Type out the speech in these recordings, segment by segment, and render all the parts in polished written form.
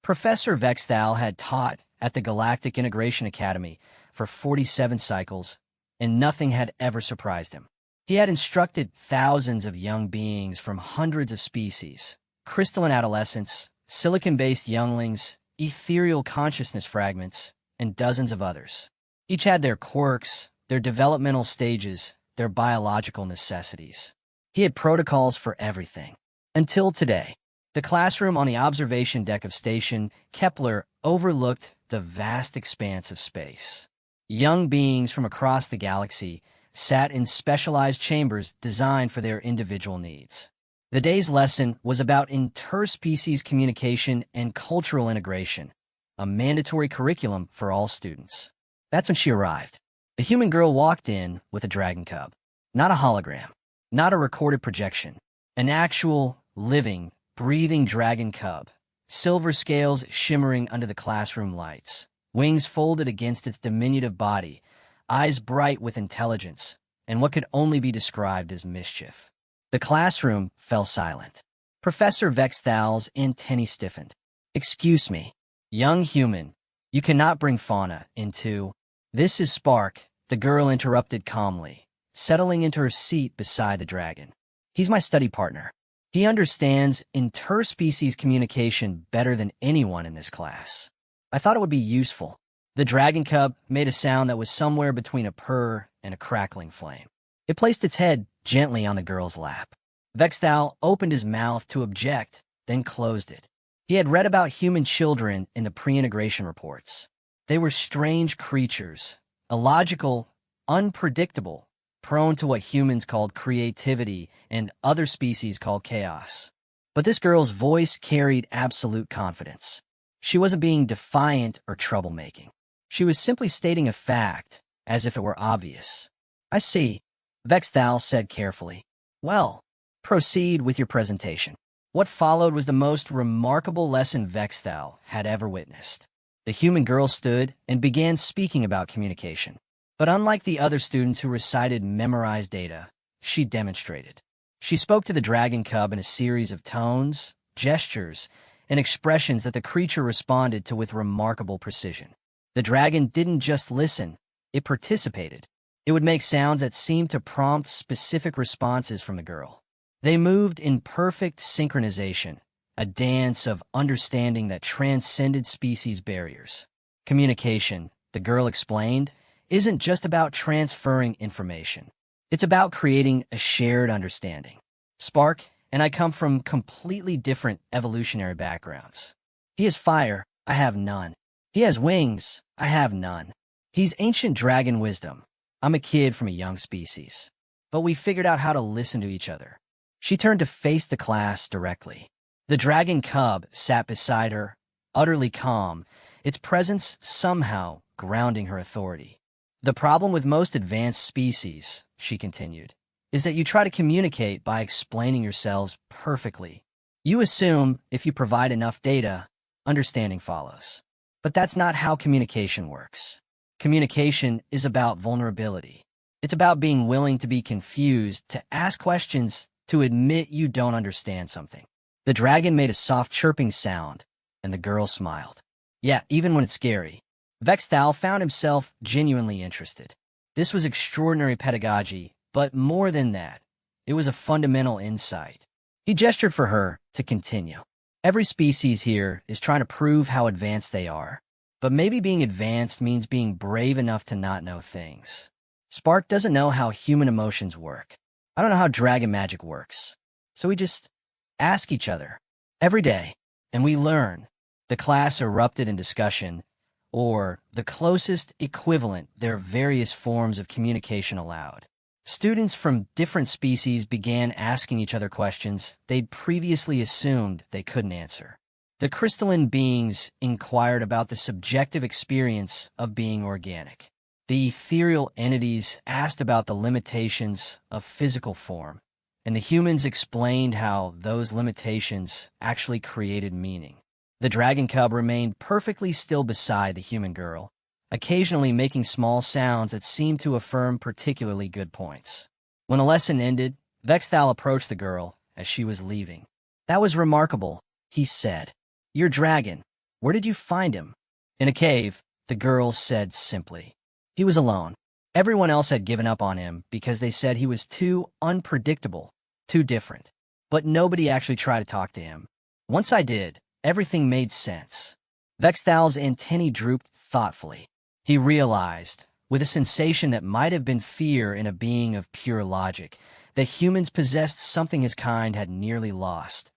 Professor Vexthal had taught at the Galactic Integration Academy for 47 cycles, and nothing had ever surprised him. He had instructed thousands of young beings from hundreds of species, crystalline adolescents, silicon-based younglings, ethereal consciousness fragments, and dozens of others. Each had their quirks, their developmental stages, their biological necessities. He had protocols for everything. Until today, the classroom on the observation deck of Station Kepler overlooked the vast expanse of space. Young beings from across the galaxy sat in specialized chambers designed for their individual needs. The day's lesson was about interspecies communication and cultural integration, a mandatory curriculum for all students. That's when she arrived. The human girl walked in with a dragon cub. Not a hologram, not a recorded projection. An actual, living, breathing dragon cub. Silver scales shimmering under the classroom lights. Wings folded against its diminutive body. Eyes bright with intelligence, and what could only be described as mischief. The classroom fell silent. Professor Vexthal's antennae stiffened. "Excuse me, young human, you cannot bring fauna into—" "This is Spark," the girl interrupted calmly, settling into her seat beside the dragon. "He's my study partner. He understands interspecies communication better than anyone in this class. I thought it would be useful." The dragon cub made a sound that was somewhere between a purr and a crackling flame. It placed its head gently on the girl's lap. Vexthal opened his mouth to object, then closed it. He had read about human children in the pre-integration reports. They were strange creatures, illogical, unpredictable, prone to what humans called creativity and other species called chaos. But this girl's voice carried absolute confidence. She wasn't being defiant or troublemaking. She was simply stating a fact, as if it were obvious. "I see," Vexthal said carefully. "Well, proceed with your presentation." What followed was the most remarkable lesson Vexthal had ever witnessed. The human girl stood and began speaking about communication. But unlike the other students who recited memorized data, she demonstrated. She spoke to the dragon cub in a series of tones, gestures, and expressions that the creature responded to with remarkable precision. The dragon didn't just listen, it participated. It would make sounds that seemed to prompt specific responses from the girl. They moved in perfect synchronization, a dance of understanding that transcended species barriers. Communication, the girl explained, isn't just about transferring information. It's about creating a shared understanding. Spark and I come from completely different evolutionary backgrounds. He has fire, I have none. He has wings, I have none. He's ancient dragon wisdom. I'm a kid from a young species. But we figured out how to listen to each other. She turned to face the class directly. The dragon cub sat beside her, utterly calm, its presence somehow grounding her authority. "The problem with most advanced species," she continued, "is that you try to communicate by explaining yourselves perfectly. You assume if you provide enough data, understanding follows. But that's not how communication works. Communication is about vulnerability. It's about being willing to be confused, to ask questions, to admit you don't understand something." The dragon made a soft chirping sound, and the girl smiled. "Yeah, even when it's scary." Vexthal found himself genuinely interested. This was extraordinary pedagogy, but more than that, it was a fundamental insight. He gestured for her to continue. "Every species here is trying to prove how advanced they are, but maybe being advanced means being brave enough to not know things. Spark doesn't know how human emotions work. I don't know how dragon magic works. So we just ask each other every day, and we learn." The class erupted in discussion, or the closest equivalent their various forms of communication allowed. Students from different species began asking each other questions they'd previously assumed they couldn't answer. The crystalline beings inquired about the subjective experience of being organic. The ethereal entities asked about the limitations of physical form, and the humans explained how those limitations actually created meaning. The dragon cub remained perfectly still beside the human girl, occasionally making small sounds that seemed to affirm particularly good points. When the lesson ended, Vexthal approached the girl as she was leaving. "That was remarkable," he said. "Your dragon, Where did you find him? In a cave, the girl said simply. He was alone. Everyone else had given up on him because they said he was too unpredictable, too different. But nobody actually tried to talk to him. Once I did, everything made sense. Vexthal's antennae drooped thoughtfully. He realized, with a sensation that might have been fear in a being of pure logic, that humans possessed something his kind had nearly lost.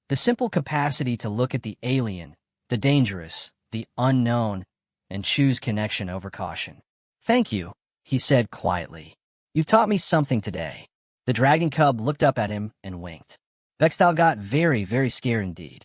The simple capacity to look at the alien, the dangerous, the unknown, and choose connection over caution. Thank you, he said quietly. You've taught me something today. The dragon cub looked up at him and winked. Vexthal got very, very scared indeed.